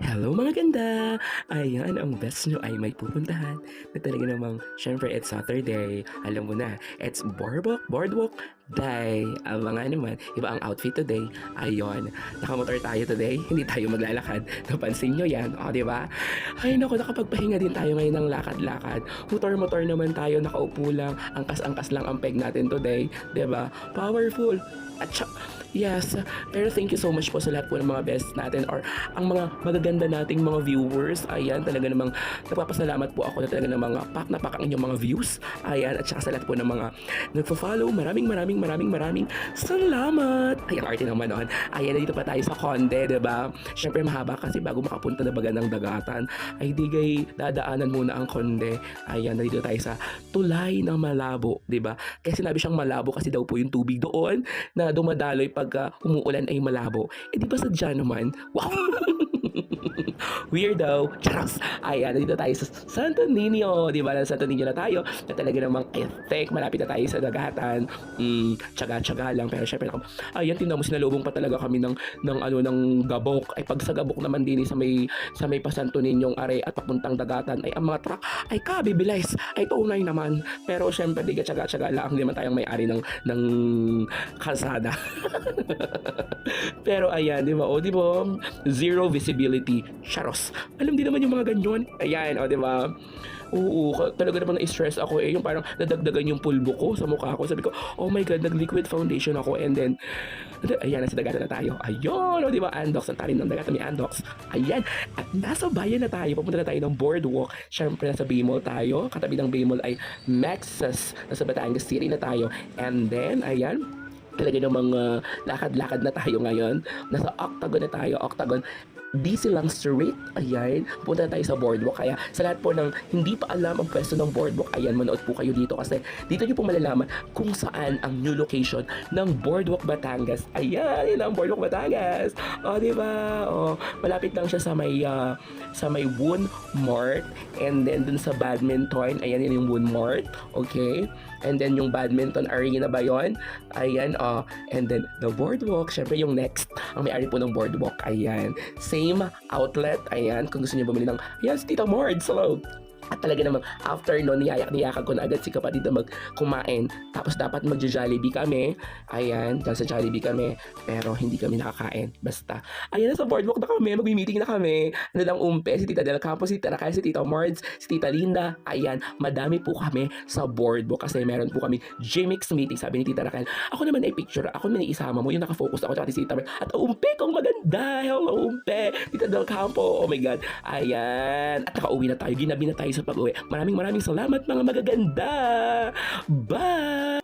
Hello mga ganda! Ayan, ang best nyo ay may pupuntahan na talaga namang, syempre, it's Saturday. Alam mo na, it's boardwalk day. Abangan naman, iba ang outfit today. Ayun, nakamotor tayo today, hindi tayo maglalakad. Napansin nyo yan, o, di ba? Ay, naku, nakapagpahinga din tayo ngayon ng lakad-lakad. Motor-motor naman tayo, nakaupo lang, angkas-angkas lang ang peg natin today, di ba? Powerful! At yes, pero thank you so much po sa lahat po ng mga best natin or ang mga magaganda nating mga viewers. Ayan, talaga namang nagpapasalamat po ako na talaga namang pak na pak ang inyong mga views. Ayan, at saka sa lahat po ng mga nagpo-follow. Maraming salamat. Ay, ang arte naman nun. Ayan, dito pa tayo sa Conde, diba? Siyempre mahaba kasi bago makapunta na baga ng dagatan, ay digay dadaanan muna ang Conde. Ayan, nandito tayo sa Tulay ng Malabo, diba? Kaya sinabi siyang malabo kasi daw po yung tubig doon na dumadaloy pagka umuulan ay malabo. Eh di ba sadya naman? Wow! Weirdo! Charos! Ayan, nandito tayo sa Santo Niño. Di ba? Sa Santo Niño na tayo. Na talaga namang, I think, malapit na tayo sa dagatan. Tsaga-tsaga lang. Pero syempre, ayan, tingnan mo, sinalubong pa talaga kami ng Gabok. Ay, pag sa Gabok naman din, sa may Pasanto Niñong are at papuntang dagatan, ay ang mga truck, ay kabibilis. Ay, tunay naman. Pero syempre, di ka tsaga-tsaga lang. Hindi naman tayong may-ari ng kalsada. Pero ayan, di ba? O, di ba? Zero visibility. Charos. Alam din naman yung mga ganyan. Ayan, o, di ba? Oo, talaga naman na-stress ako eh. Yung parang nadagdagan yung pulbo ko sa mukha ko. Sabi ko, oh my God, nag-liquid foundation ako. And then, ayan, nasa dagatan na tayo. Ayun, o, di ba? Andox, ang talim ng dagatan ni Andox. Ayan, at nasa bayan na tayo. Papunta na tayo ng boardwalk. Siyempre, nasa Baymall tayo. Katabi ng Baymall ay Maxas. Nasa Batangas City na tayo. And then, ayan, talaga namang lakad-lakad na tayo ngayon. Nasa Octagon na tayo. Octagon. Busy lang street. Ayan. Punta tayo sa boardwalk. Kaya sa lahat po ng hindi pa alam ang pwesto ng boardwalk, ayan, manood po kayo dito kasi dito nyo po malalaman kung saan ang new location ng Boardwalk Batangas. Ayan, yun ang Boardwalk Batangas. O, di ba? O, malapit lang siya sa may Woon Mart. And then dun sa badminton, ayan, yun yung Woon Mart. Okay? And then yung badminton arena ba yun? Ayan, and then the boardwalk, syempre yung next, ang may-ari po ng boardwalk, ayan. Same outlet, ayan, kung gusto niyo bumili ng, ayan, si Tita Mords, hello. At talaga namang after nun, niyayak-niyakan ko na agad si kapatid na magkumain. Tapos dapat magja-Jollibee kami. Ayan, dahil sa Jollibee kami. Pero hindi kami nakakain. Basta. Ayan, nasa boardwalk na kami. Magmi-meeting na kami. Ano lang umpe, si Tita Del Campo, si Tita Raquel, si Tita Mords, si Tita Linda. Ayan, madami po kami sa boardwalk kasi meron po kami Gmix meeting. Sabi ni Tita Raquel, ako naman ay picture. Ako naman ay isama mo. Yung nakafocus ako tsaka si Tita Mords. At umpe kong maganda. Hello, umpe. Tita Del Campo. Oh my God. Ayan. At nakauwi na tayo. Ginabi na tayo sa pag-uwi. Maraming salamat mga magaganda. Bye!